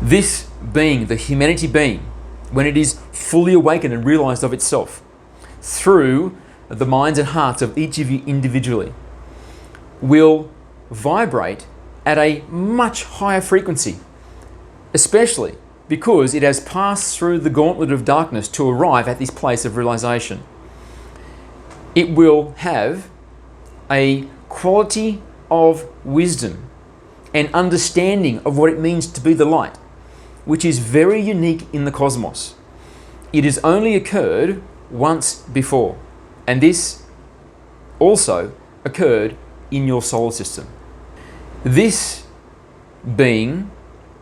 This being, the humanity being, when it is fully awakened and realized of itself, through the minds and hearts of each of you individually, will vibrate at a much higher frequency, especially because it has passed through the gauntlet of darkness to arrive at this place of realization. It will have a quality of wisdom and understanding of what it means to be the light, which is very unique in the cosmos. It has only occurred once before, and this also occurred in your solar system. This being,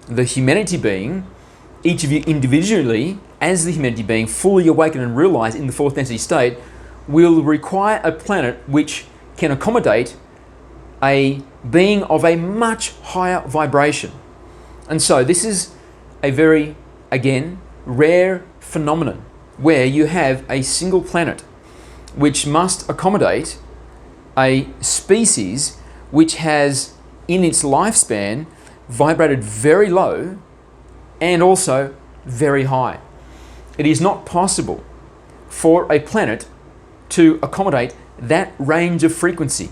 the humanity being, each of you individually, as the humanity being, fully awakened and realized in the fourth density state, will require a planet which can accommodate a being of a much higher vibration. And so this is a very, again, rare phenomenon where you have a single planet which must accommodate a species which has, in its lifespan, vibrated very low and also very high. It is not possible for a planet to accommodate that range of frequency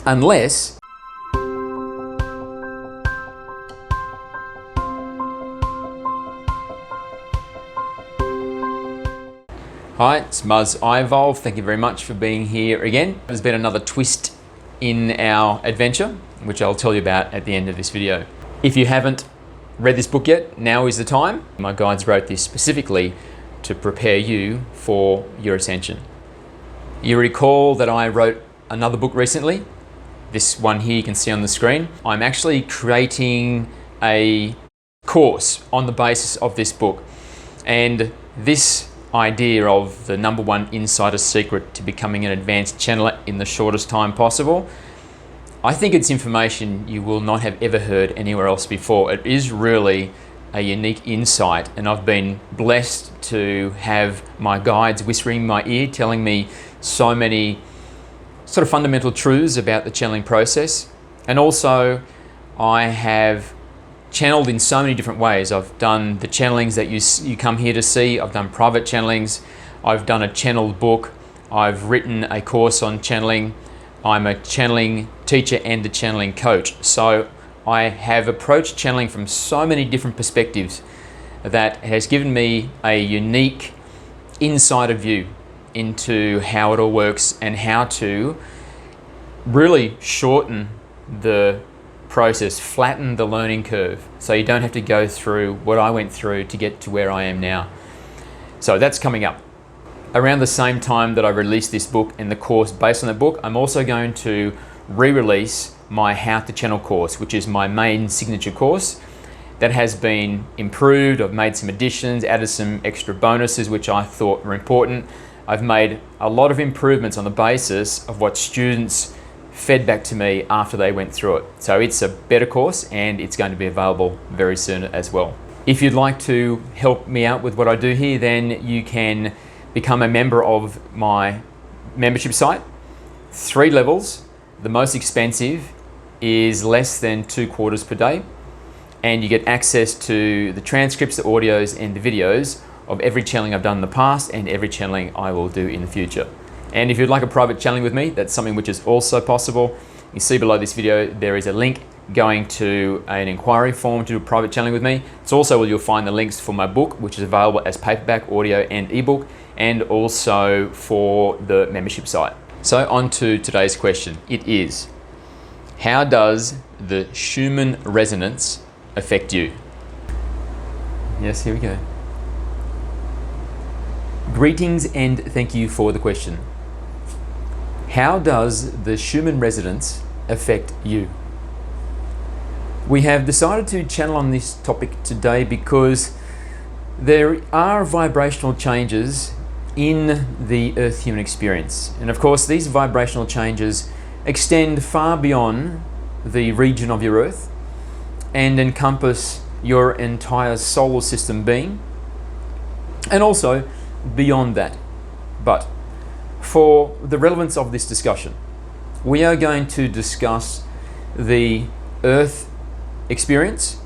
unless Hi, it's Muzz iEvolv. Thank you very much for being here again. There's been another twist in our adventure, which I'll tell you about at the end of this video. If you haven't read this book yet, now is the time. My guides wrote this specifically to prepare you for your ascension. You recall that I wrote another book recently. This one here you can see on the screen. I'm actually creating a course on the basis of this book. And this idea of the #1 insider secret to becoming an advanced channeler in the shortest time possible, I think it's information you will not have ever heard anywhere else before. It is really a unique insight, and I've been blessed to have my guides whispering in my ear, telling me so many sort of fundamental truths about the channeling process. And also I have channeled in so many different ways. I've done the channelings that you come here to see. I've done private channelings. I've done a channeled book. I've written a course on channeling. I'm a channeling teacher and a channeling coach. So I have approached channeling from so many different perspectives that has given me a unique insider view into how it all works and how to really shorten the process, flatten the learning curve, so you don't have to go through what I went through to get to where I am now. So that's coming up. Around the same time that I release this book and the course based on that book, I'm also going to re-release my How to Channel course, which is my main signature course that has been improved. I've made some additions, added some extra bonuses which I thought were important. I've made a lot of improvements on the basis of what students fed back to me after they went through it. So it's a better course and it's going to be available very soon as well. If you'd like to help me out with what I do here, then you can become a member of my membership site. 3 levels. The most expensive is less than 2 quarters per day, and you get access to the transcripts, the audios and the videos of every channeling I've done in the past and every channeling I will do in the future. And if you'd like a private channeling with me, that's something which is also possible. You see below this video, there is a link going to an inquiry form to do a private channeling with me. It's also where you'll find the links for my book, which is available as paperback, audio and ebook, and also for the membership site. So on to today's question. It is, how does the Schumann Resonance affect you? Yes, here we go. Greetings and thank you for the question. How does the Schumann Resonance affect you? We have decided to channel on this topic today because there are vibrational changes in the Earth human experience. And of course, these vibrational changes extend far beyond the region of your Earth and encompass your entire solar system being, and also beyond that. But for the relevance of this discussion, we are going to discuss the Earth experience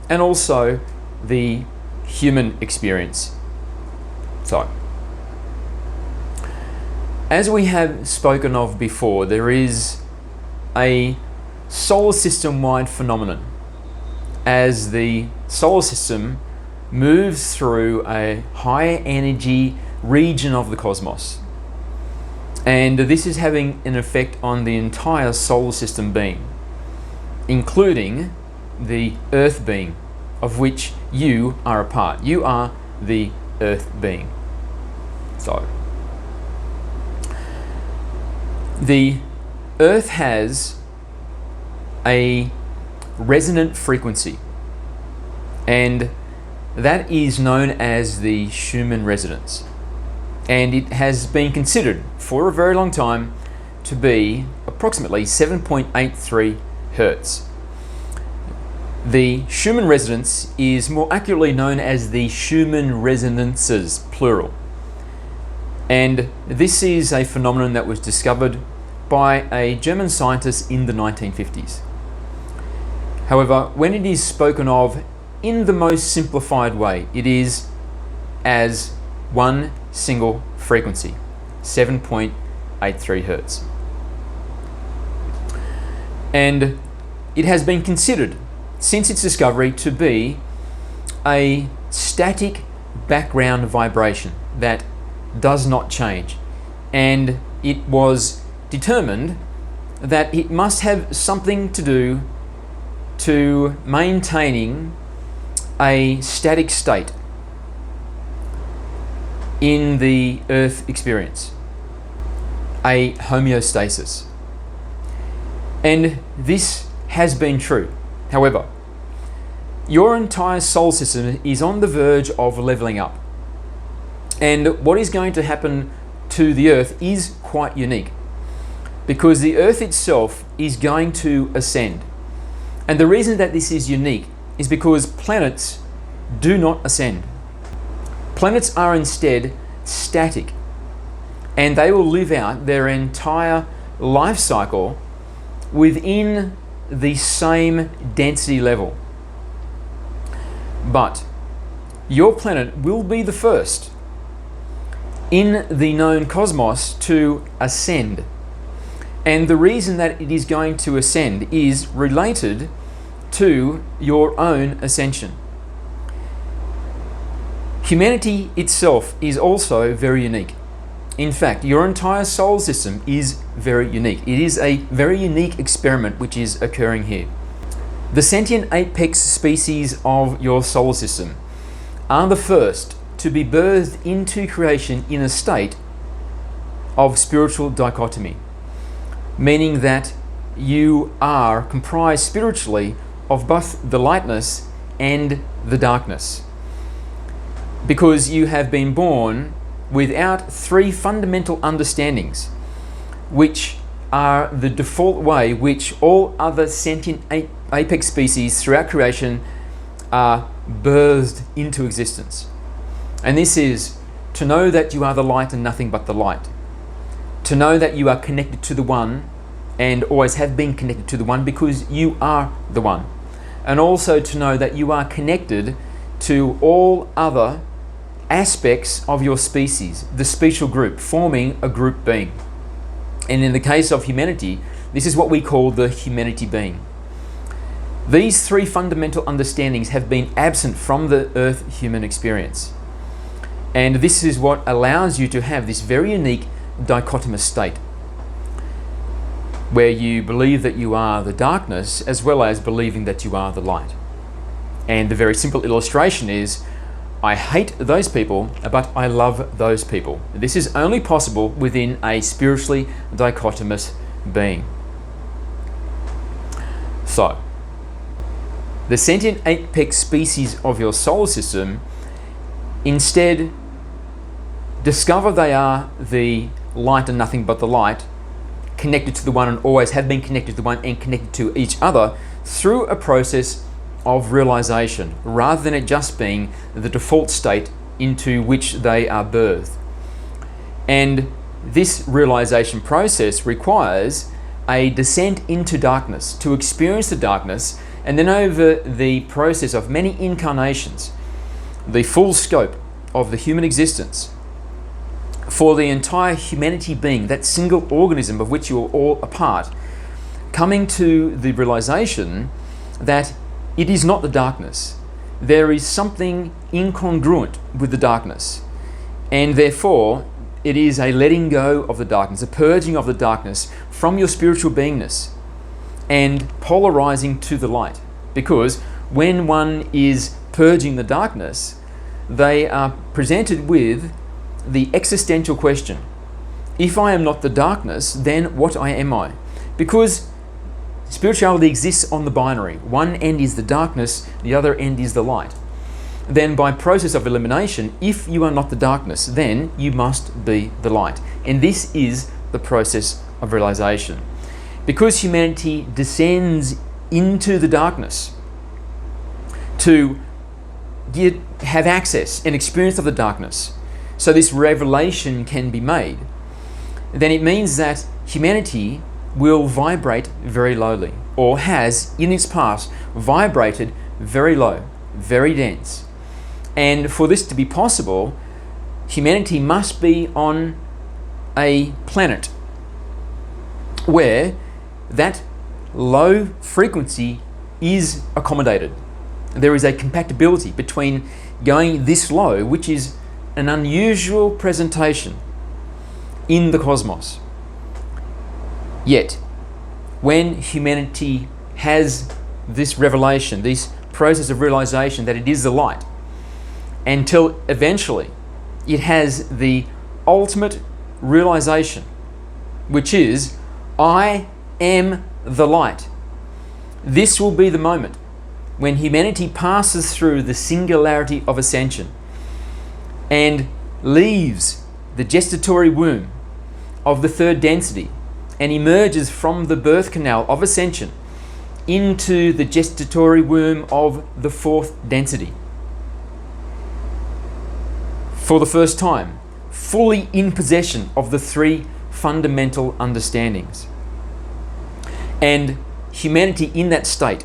and also the human experience. So, as we have spoken of before, there is a solar system-wide phenomenon as the solar system moves through a higher energy region of the cosmos. And this is having an effect on the entire solar system being, including the Earth being, of which you are a part. You are the Earth being. So, the Earth has a resonant frequency, and that is known as the Schumann Resonance. And it has been considered for a very long time to be approximately 7.83 Hertz. The Schumann Resonance is more accurately known as the Schumann Resonances, plural. And this is a phenomenon that was discovered by a German scientist in the 1950s. However, when it is spoken of in the most simplified way, it is as one single frequency, 7.83 Hertz. And it has been considered since its discovery to be a static background vibration that does not change. And it was determined that it must have something to do to maintaining a static state in the Earth experience, a homeostasis. And this has been true. However, your entire solar system is on the verge of leveling up. And what is going to happen to the Earth is quite unique, because the Earth itself is going to ascend. And the reason that this is unique is because planets do not ascend. Planets are instead static, and they will live out their entire life cycle within the same density level. But your planet will be the first in the known cosmos to ascend. And the reason that it is going to ascend is related to your own ascension. Humanity itself is also very unique. In fact, your entire solar system is very unique. It is a very unique experiment which is occurring here. The sentient apex species of your solar system are the first to be birthed into creation in a state of spiritual dichotomy, meaning that you are comprised spiritually of both the lightness and the darkness, because you have been born without three fundamental understandings, which are the default way which all other sentient apex species throughout creation are birthed into existence. And this is to know that you are the light and nothing but the light, to know that you are connected to the One and always have been connected to the One because you are the One, and also to know that you are connected to all other aspects of your species, the special group, forming a group being. And in the case of humanity, this is what we call the humanity being. These three fundamental understandings have been absent from the Earth human experience. And this is what allows you to have this very unique dichotomous state, where you believe that you are the darkness as well as believing that you are the light. And the very simple illustration is, I hate those people, but I love those people. This is only possible within a spiritually dichotomous being. So, the sentient apex species of your solar system instead discover they are the light and nothing but the light, connected to the One and always have been connected to the One and connected to each other through a process of realization, rather than it just being the default state into which they are birthed. And this realization process requires a descent into darkness, to experience the darkness And then over the process of many incarnations, the full scope of the human existence, for the entire humanity being, that single organism of which you are all a part, coming to the realization that it is not the darkness. There is something incongruent with the darkness, and therefore it is a letting go of the darkness, a purging of the darkness from your spiritual beingness and polarizing to the light. Because when one is purging the darkness, they are presented with the existential question: if I am not the darkness, then what am I? Because spirituality exists on the binary. One end is the darkness, the other end is the light. Then by process of elimination, if you are not the darkness, then you must be the light. And this is the process of realization. Because humanity descends into the darkness to have access and experience of the darkness, so this revelation can be made, then it means that humanity will vibrate very lowly, or has in its past vibrated very low, very dense. And for this to be possible, humanity must be on a planet where that low frequency is accommodated. There is a compatibility between going this low, which is an unusual presentation in the cosmos. Yet, when humanity has this revelation, this process of realization that it is the light, until eventually it has the ultimate realization, which is, I am the light. This will be the moment when humanity passes through the singularity of ascension and leaves the gestatory womb of the third density and emerges from the birth canal of ascension into the gestatory womb of the fourth density. For the first time, fully in possession of the three fundamental understandings. And humanity in that state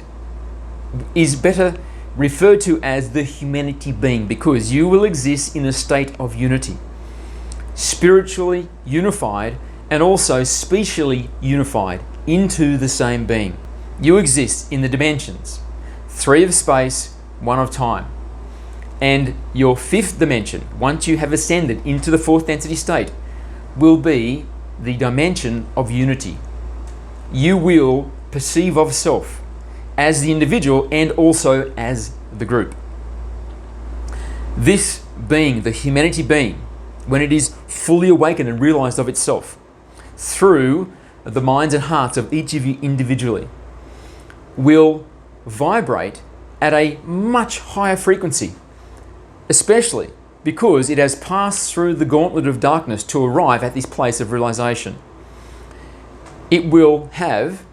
is better referred to as the humanity being, because you will exist in a state of unity, spiritually unified and also spatially unified into the same being. You exist in the dimensions, 3 of space, 1 of time. And your 5th dimension, once you have ascended into the 4th density state, will be the dimension of unity. You will perceive of self as the individual and also as the group. This being, the humanity being, when it is fully awakened and realized of itself through the minds and hearts of each of you individually, will vibrate at a much higher frequency, especially because it has passed through the gauntlet of darkness to arrive at this place of realization. It will have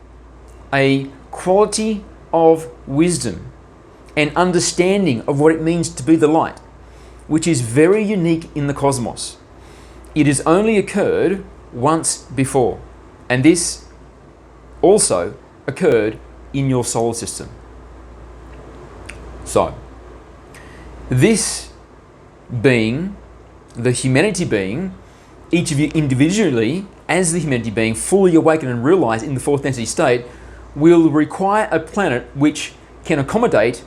a quality of wisdom and understanding of what it means to be the light, which is very unique in the cosmos. It has only occurred once before, and this also occurred in your solar system. So, this being, the humanity being, each of you individually, as the humanity being, fully awakened and realized in the 4th density state, will require a planet which can accommodate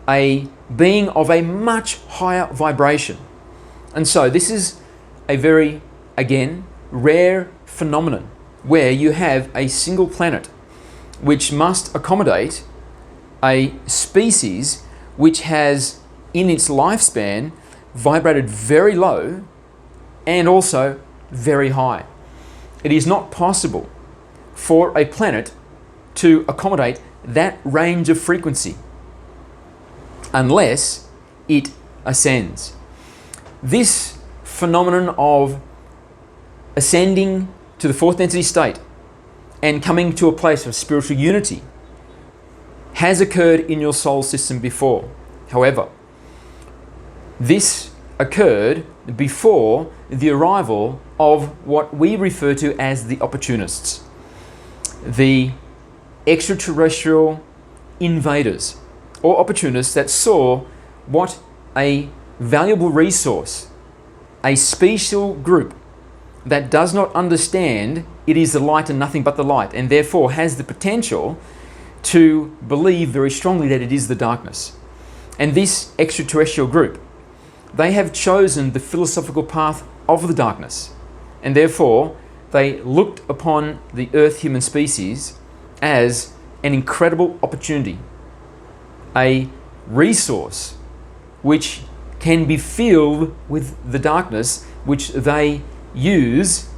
a being of a much higher vibration. And so this is a very, again, rare phenomenon where you have a single planet which must accommodate a species which has in its lifespan vibrated very low and also very high. It is not possible for a planet to accommodate that range of frequency unless it ascends. This phenomenon of ascending to the 4th density state and coming to a place of spiritual unity has occurred in your soul system before. However, this occurred before the arrival of what we refer to as the opportunists, the extraterrestrial, invaders or opportunists that saw what a valuable resource, a special group that does not understand it is the light and nothing but the light, and therefore has the potential to believe very strongly that it is the darkness. And this extraterrestrial group, they have chosen the philosophical path of the darkness, and therefore they looked upon the Earth human species as an incredible opportunity, a resource which can be filled with the darkness, which they use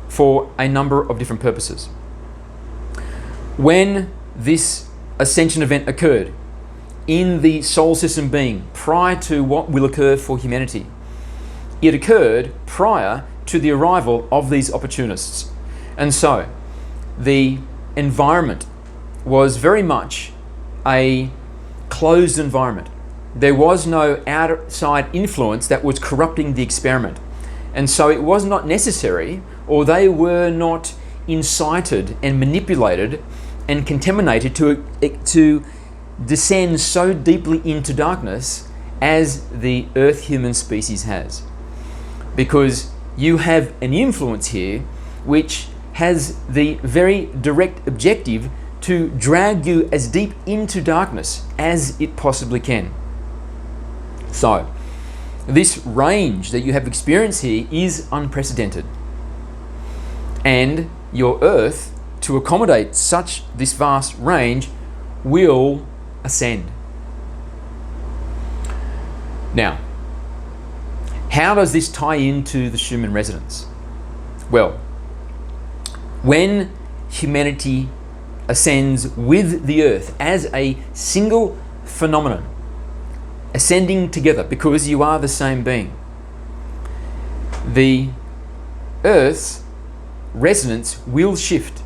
for a number of different purposes. When this ascension event occurred in the solar system being prior to what will occur for humanity, it occurred prior to the arrival of these opportunists. And so the environment was very much a closed environment. There was no outside influence that was corrupting the experiment. And so it was not necessary, or they were not incited and manipulated and contaminated to descend so deeply into darkness as the Earth human species has. Because you have an influence here which has the very direct objective to drag you as deep into darkness as it possibly can. So, this range that you have experienced here is unprecedented. And your Earth, to accommodate this vast range, will ascend. Now, how does this tie into the Schumann Resonance? Well, when humanity ascends with the Earth as a single phenomenon, ascending together because you are the same being, the Earth's resonance will shift.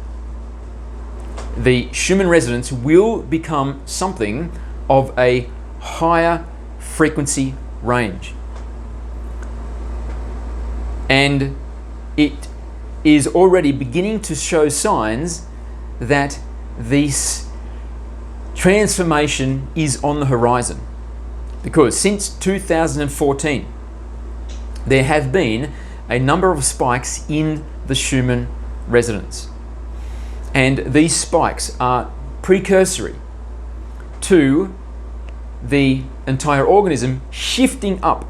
The Schumann resonance will become something of a higher frequency range. And it is already beginning to show signs that this transformation is on the horizon. Because since 2014, there have been a number of spikes in the Schumann resonance. And these spikes are precursory to the entire organism shifting up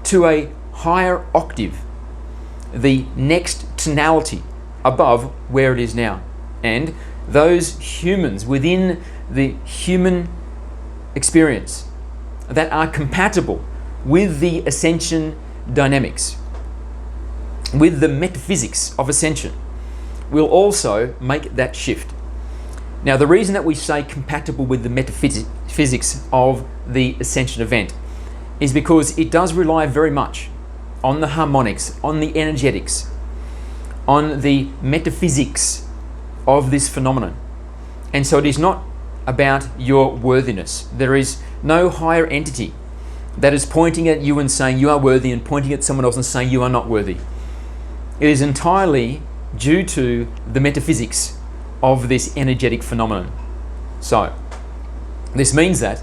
to a higher octave, the next tonality above where it is now. And those humans within the human experience that are compatible with the ascension dynamics, with the metaphysics of ascension, will also make that shift. Now, the reason that we say compatible with the metaphysics of the ascension event is because it does rely very much on the harmonics, on the energetics, on the metaphysics of this phenomenon. And so it is not about your worthiness. There is no higher entity that is pointing at you and saying you are worthy, and pointing at someone else and saying you are not worthy. It is entirely due to the metaphysics of this energetic phenomenon. So, this means that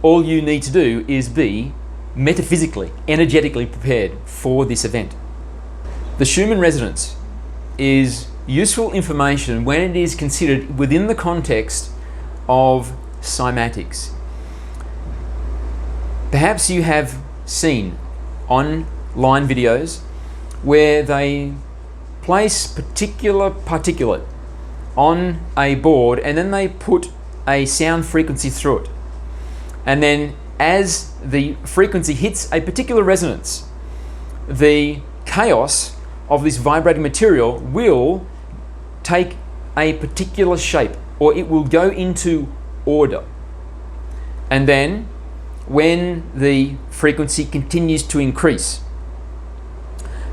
all you need to do is be metaphysically, energetically prepared for this event. The Schumann resonance is useful information when it is considered within the context of cymatics. Perhaps you have seen online videos where they place particular particulate on a board and then they put a sound frequency through it. And then as the frequency hits a particular resonance, the chaos of this vibrating material will take a particular shape, or it will go into order. And then when the frequency continues to increase,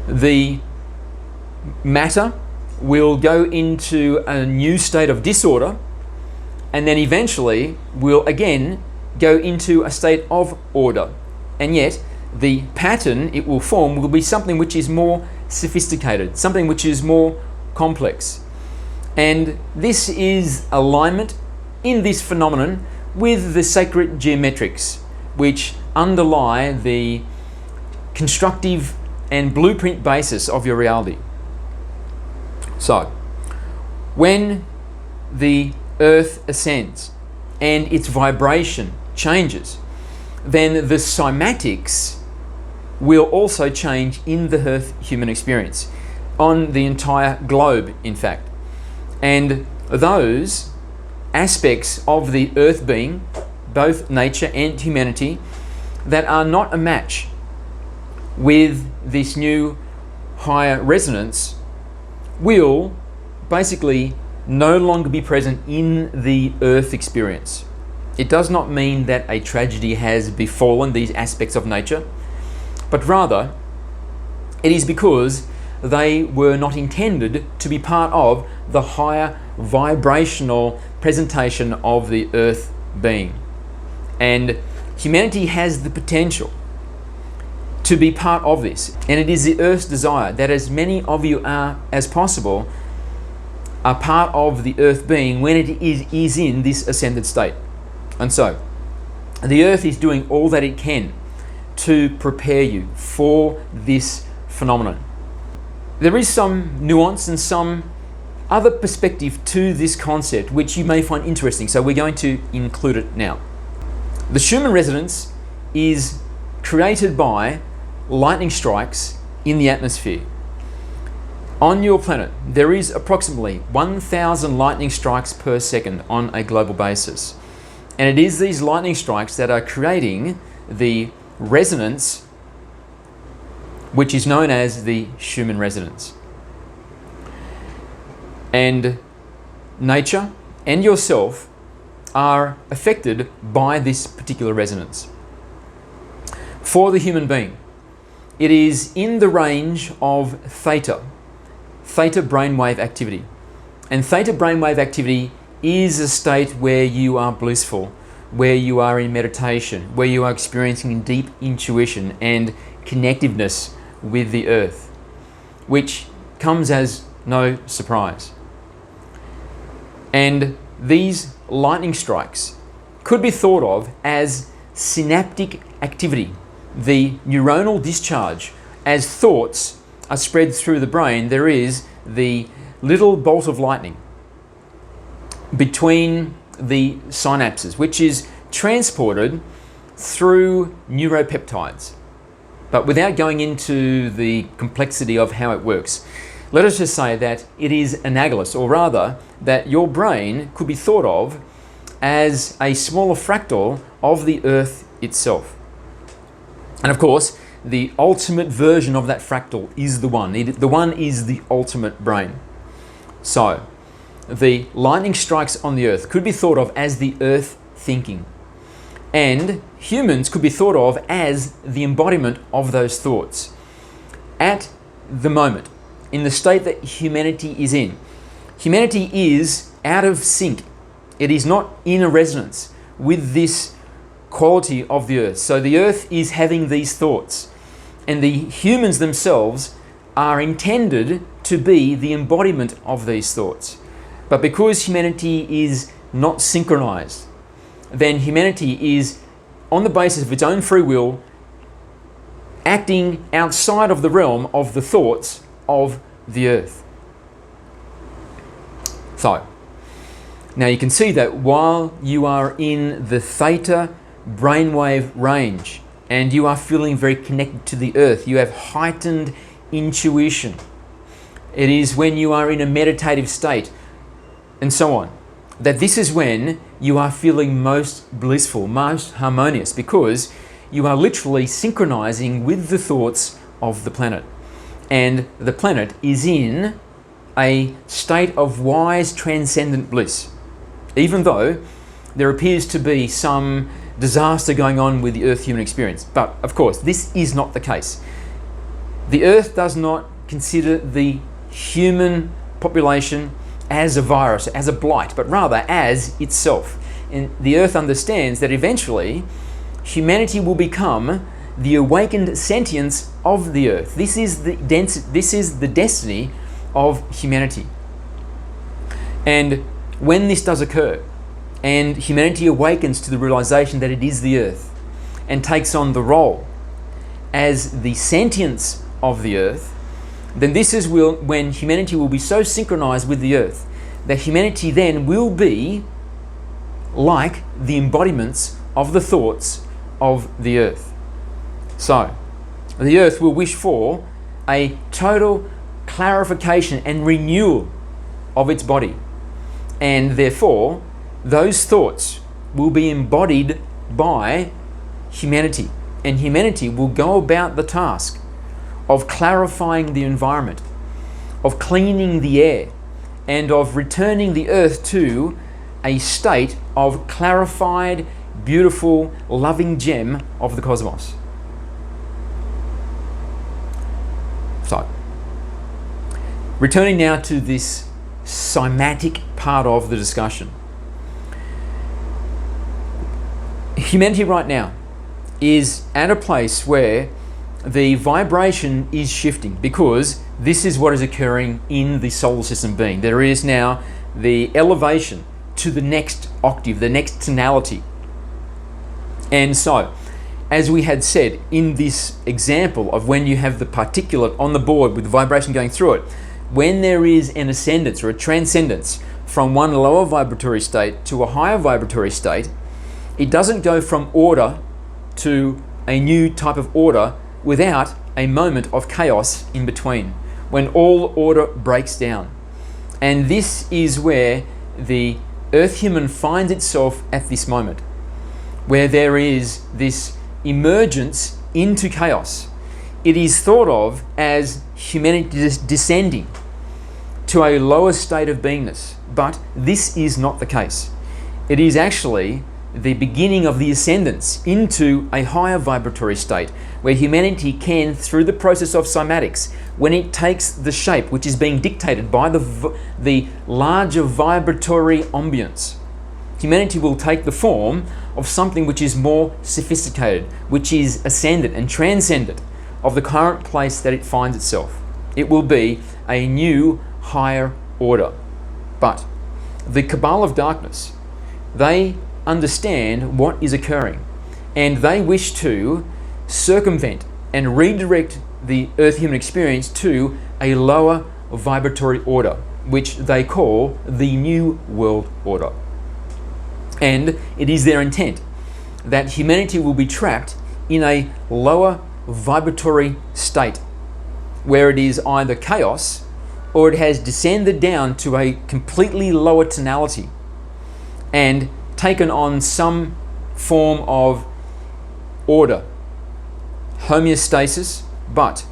the matter will go into a new state of disorder, and then eventually will again go into a state of order. And yet the pattern it will form will be something which is more sophisticated, something which is more complex. And this is alignment in this phenomenon with the sacred geometrics, which underlie the constructive and blueprint basis of your reality. So, when the earth ascends and its vibration changes, then the cymatics will also change in the earth human experience, on the entire globe, in fact. And those aspects of the earth being, both nature and humanity, that are not a match with this new higher resonance will basically no longer be present in the earth experience. It does not mean that a tragedy has befallen these aspects of nature, but rather it is because they were not intended to be part of the higher vibrational presentation of the earth being. And humanity has the potential to be part of this, and it is the earth's desire that as many of you are as possible are part of the earth being when it is in this ascended state. And so the earth is doing all that it can to prepare you for this phenomenon. There is some nuance and some other perspective to this concept which you may find interesting, so we're going to include it now. The Schumann Resonance is created by lightning strikes in the atmosphere. On your planet, there is approximately 1,000 lightning strikes per second on a global basis. And it is these lightning strikes that are creating the resonance, which is known as the Schumann Resonance. And nature and yourself are affected by this particular resonance. For the human being, it is in the range of theta brainwave activity. And theta brainwave activity is a state where you are blissful, where you are in meditation, where you are experiencing deep intuition and connectiveness with the earth, which comes as no surprise. And these lightning strikes could be thought of as synaptic activity, the neuronal discharge. As thoughts are spread through the brain, there is the little bolt of lightning between the synapses, which is transported through neuropeptides. But without going into the complexity of how it works, let us just say that it is analogous, or rather that your brain could be thought of as a smaller fractal of the earth itself. And of course, the ultimate version of that fractal is the one. The one is the ultimate brain. So, the lightning strikes on the earth could be thought of as the earth thinking. And humans could be thought of as the embodiment of those thoughts. At the moment, in the state that humanity is in, humanity is out of sync. It is not in a resonance with this quality of the earth. So the earth is having these thoughts, and the humans themselves are intended to be the embodiment of these thoughts. But because humanity is not synchronized, then humanity is, on the basis of its own free will, acting outside of the realm of the thoughts of the earth. So, now you can see that while you are in the theta brainwave range and you are feeling very connected to the earth, you have heightened intuition. It is when you are in a meditative state and so on, that this is when you are feeling most blissful, most harmonious, because you are literally synchronizing with the thoughts of the planet. And the planet is in a state of wise transcendent bliss, even though there appears to be some disaster going on with the Earth human experience. But of course, this is not the case. The Earth does not consider the human population as a virus, as a blight, but rather as itself. And the Earth understands that eventually humanity will become the awakened sentience of the Earth. This is the destiny of humanity. And when this does occur, and humanity awakens to the realization that it is the earth and takes on the role as the sentience of the earth, then this is when humanity will be so synchronized with the earth that humanity then will be like the embodiments of the thoughts of the earth. So, the earth will wish for a total clarification and renewal of its body, and therefore those thoughts will be embodied by humanity, and humanity will go about the task of clarifying the environment, of cleaning the air, and of returning the earth to a state of clarified, beautiful, loving gem of the cosmos. So, returning now to this cymatic part of the discussion. Humanity right now is at a place where the vibration is shifting, because this is what is occurring in the solar system being. There is now the elevation to the next octave, the next tonality. And so, as we had said in this example of when you have the particulate on the board with the vibration going through it, when there is an ascendance or a transcendence from one lower vibratory state to a higher vibratory state, it doesn't go from order to a new type of order without a moment of chaos in between, when all order breaks down. And this is where the Earth human finds itself at this moment, where there is this emergence into chaos. It is thought of as humanity descending to a lower state of beingness, but this is not the case. It is actually the beginning of the ascendance into a higher vibratory state, where humanity can, through the process of cymatics, when it takes the shape which is being dictated by the larger vibratory ambience, humanity will take the form of something which is more sophisticated, which is ascendant and transcendent of the current place that it finds itself. It will be a new, higher order. But the cabal of darkness, they understand what is occurring, and they wish to circumvent and redirect the earth human experience to a lower vibratory order, which they call the New World Order. And it is their intent that humanity will be trapped in a lower vibratory state, where it is either chaos or it has descended down to a completely lower tonality and taken on some form of order, homeostasis, but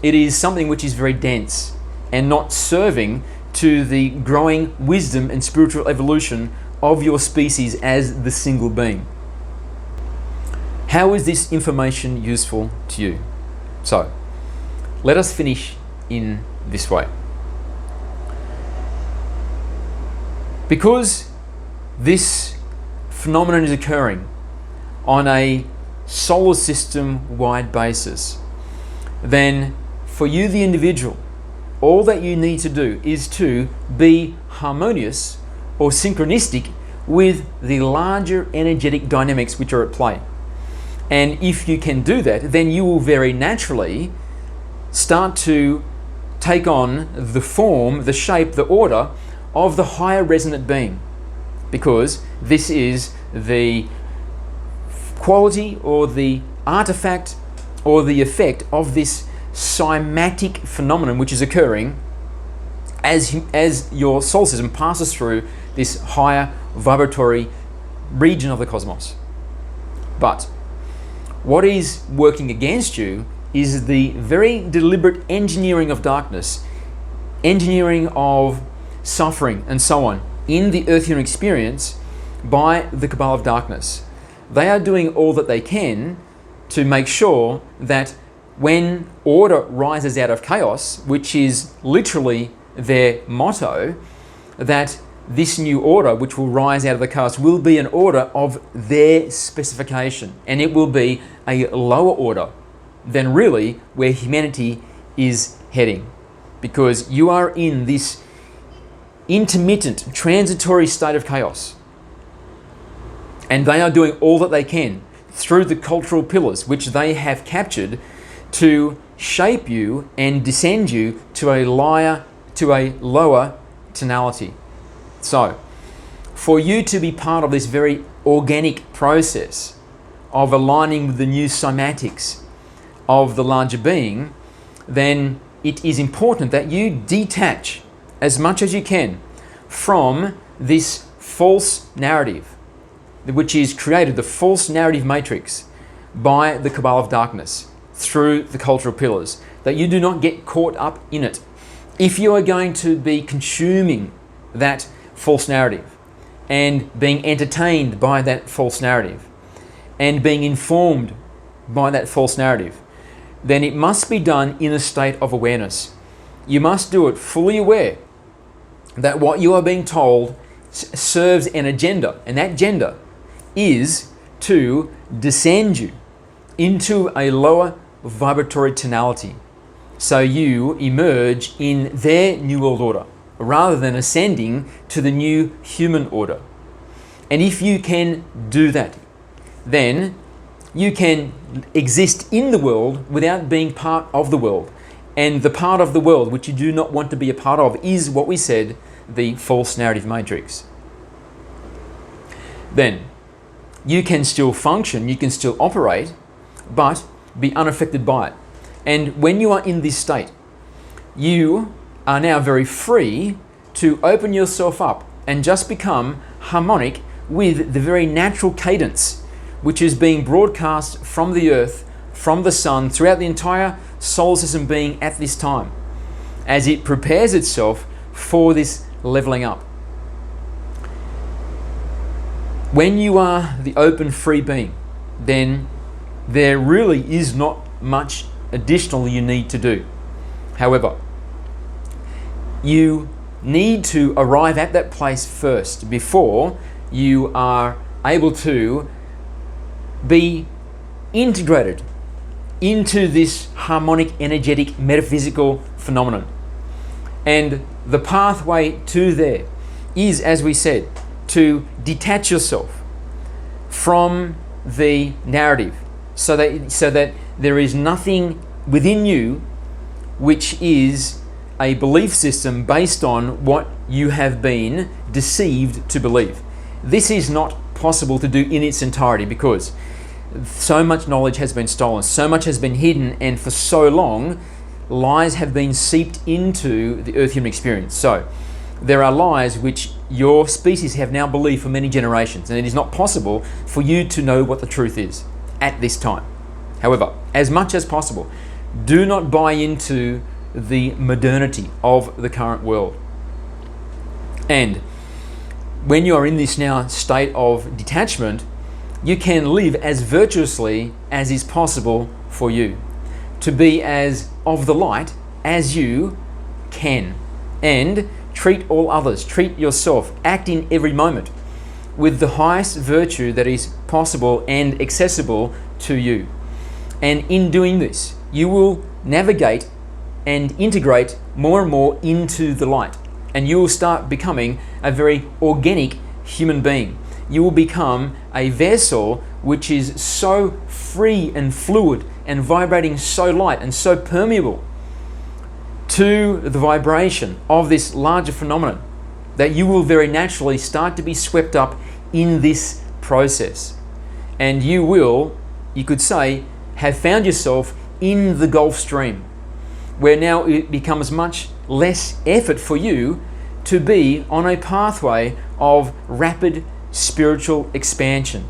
it is something which is very dense and not serving to the growing wisdom and spiritual evolution of your species as the single being. How is this information useful to you? So, let us finish in this way. Because this phenomenon is occurring on a solar system wide basis, then for you, the individual, all that you need to do is to be harmonious or synchronistic with the larger energetic dynamics which are at play. And if you can do that, then you will very naturally start to take on the form, the shape, the order of the higher resonant being, because this is the quality or the artifact or the effect of this cymatic phenomenon which is occurring as your solar system passes through this higher vibratory region of the cosmos. But what is working against you is the very deliberate engineering of darkness, engineering of suffering and so on in the earth human experience by the cabal of darkness. They are doing all that they can to make sure that when order rises out of chaos, which is literally their motto, that this new order which will rise out of the chaos will be an order of their specification, and it will be a lower order than really where humanity is heading, because you are in this intermittent transitory state of chaos, And they are doing all that they can through the cultural pillars which they have captured to shape you and descend you to a lower tonality. So, for you to be part of this very organic process of aligning with the new cymatics of the larger being, then it is important that you detach as much as you can from this false narrative, which is created, the false narrative matrix, by the cabal of darkness through the cultural pillars, that you do not get caught up in it. If you are going to be consuming that false narrative and being entertained by that false narrative and being informed by that false narrative, then it must be done in a state of awareness. You must do it fully aware that what you are being told serves an agenda, and that agenda is to descend you into a lower vibratory tonality, so you emerge in their new world order rather than ascending to the new human order. And if you can do that, then you can exist in the world without being part of the world. And the part of the world which you do not want to be a part of is what we said, the false narrative matrix. Then you can still function, you can still operate, but be unaffected by it. And when you are in this state, you are now very free to open yourself up and just become harmonic with the very natural cadence which is being broadcast from the earth, from the sun, throughout the entire solar system being at this time, as it prepares itself for this leveling up. When you are the open, free being, then there really is not much additional you need to do. However, you need to arrive at that place first before you are able to be integrated into this harmonic, energetic, metaphysical phenomenon. And the pathway to there is, as we said, to detach yourself from the narrative, so that there is nothing within you which is a belief system based on what you have been deceived to believe. This is not possible to do in its entirety because so much knowledge has been stolen, so much has been hidden, and for so long lies have been seeped into the earth human experience. So there are lies which your species have now believed for many generations, and it is not possible for you to know what the truth is at this time. However, as much as possible, do not buy into the modernity of the current world. And when you are in this now state of detachment, you can live as virtuously as is possible for you, to be as of the light as you can, and treat all others, treat yourself, act in every moment with the highest virtue that is possible and accessible to you. And in doing this, you will navigate and integrate more and more into the light, and you will start becoming a very organic human being. You will become a vessel which is so free and fluid and vibrating so light and so permeable to the vibration of this larger phenomenon that you will very naturally start to be swept up in this process. And you will, you could say, have found yourself in the Gulf Stream, where now it becomes much less effort for you to be on a pathway of rapid spiritual expansion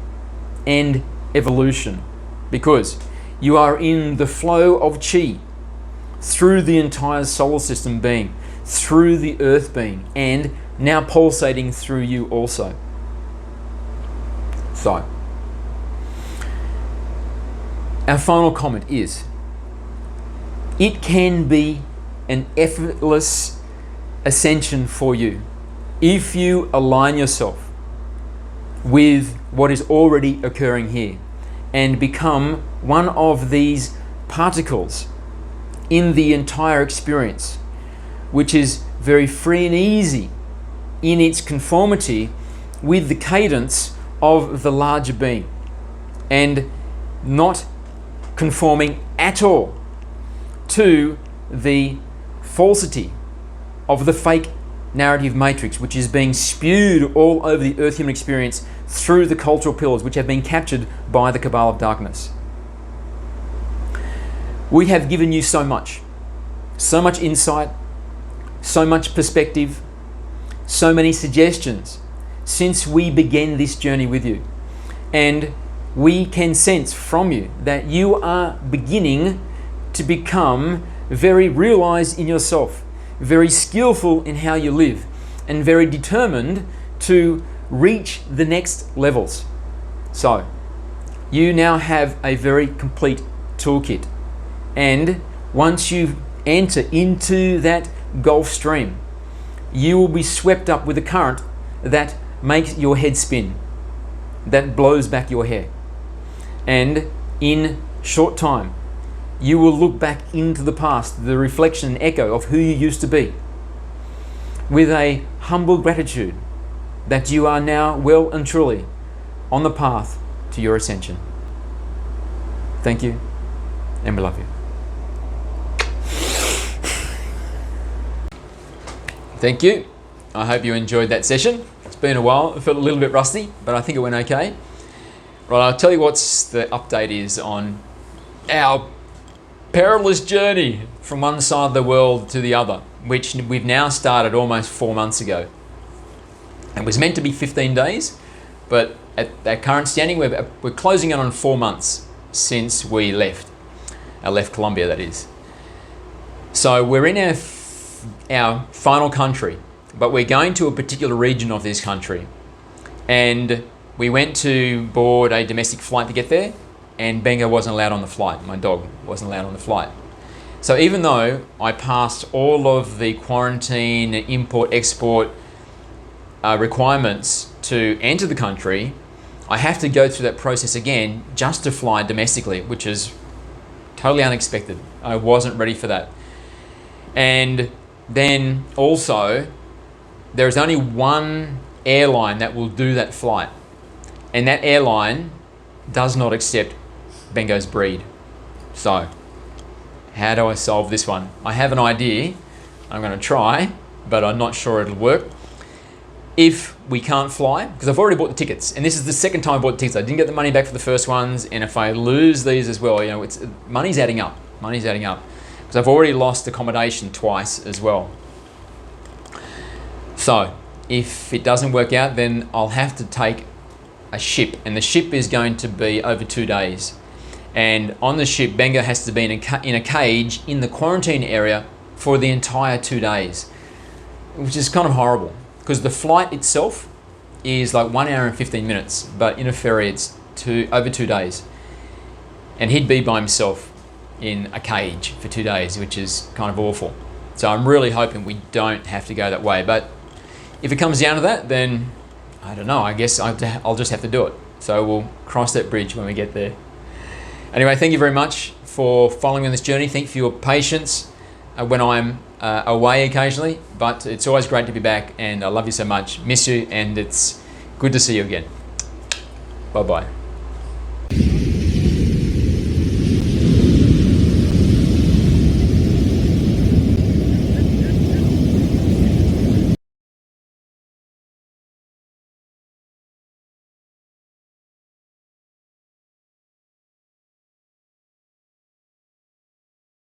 and evolution, because you are in the flow of chi through the entire solar system being, through the earth being, and now pulsating through you also. So, our final comment is, it can be an effortless ascension for you if you align yourself with what is already occurring here and become one of these particles in the entire experience, which is very free and easy in its conformity with the cadence of the larger being and not conforming at all to the falsity of the fake narrative matrix, which is being spewed all over the earth human experience through the cultural pillars, which have been captured by the cabal of darkness. We have given you so much insight, so much perspective, so many suggestions since we began this journey with you. And we can sense from you that you are beginning to become very realized in yourself, very skillful in how you live, and very determined to reach the next levels. So, you now have a very complete toolkit. And once you enter into that Gulf Stream, you will be swept up with a current that makes your head spin, that blows back your hair. And in short time, you will look back into the past, the reflection and echo of who you used to be, with a humble gratitude that you are now well and truly on the path to your ascension. Thank you, and we love you. Thank you. I hope you enjoyed that session. It's been a while. I felt a little bit rusty, but I think it went okay. Right, I'll tell you what's the update is on our perilous journey from one side of the world to the other, which we've now started almost 4 months ago. It was meant to be 15 days, but at that current standing, we're closing in on 4 months since we left. I left Colombia, that is. So we're in our final country, but we're going to a particular region of this country. And we went to board a domestic flight to get there, and Benga wasn't allowed on the flight. My dog wasn't allowed on the flight. So even though I passed all of the quarantine, import, export requirements to enter the country, I have to go through that process again just to fly domestically, which is totally unexpected. I wasn't ready for that. And then also, there is only one airline that will do that flight. And that airline does not accept Bengo's breed. So, how do I solve this one? I have an idea. I'm going to try, but I'm not sure it'll work. If we can't fly, because I've already bought the tickets, and this is the second time I bought the tickets. I didn't get the money back for the first ones, and if I lose these as well, you know, money's adding up. Money's adding up. Because I've already lost accommodation twice as well. So, if it doesn't work out, then I'll have to take a ship, and the ship is going to be over 2 days. And on the ship, Benga has to be in a cage in the quarantine area for the entire 2 days, which is kind of horrible, because the flight itself is like 1 hour and 15 minutes, but in a ferry it's over 2 days. And he'd be by himself in a cage for 2 days, which is kind of awful. So I'm really hoping we don't have to go that way. But if it comes down to that, then I don't know, I guess I'll just have to do it. So we'll cross that bridge when we get there. Anyway, thank you very much for following on this journey. Thank you for your patience when I'm away occasionally, but it's always great to be back, and I love you so much. Miss you, and it's good to see you again. Bye-bye.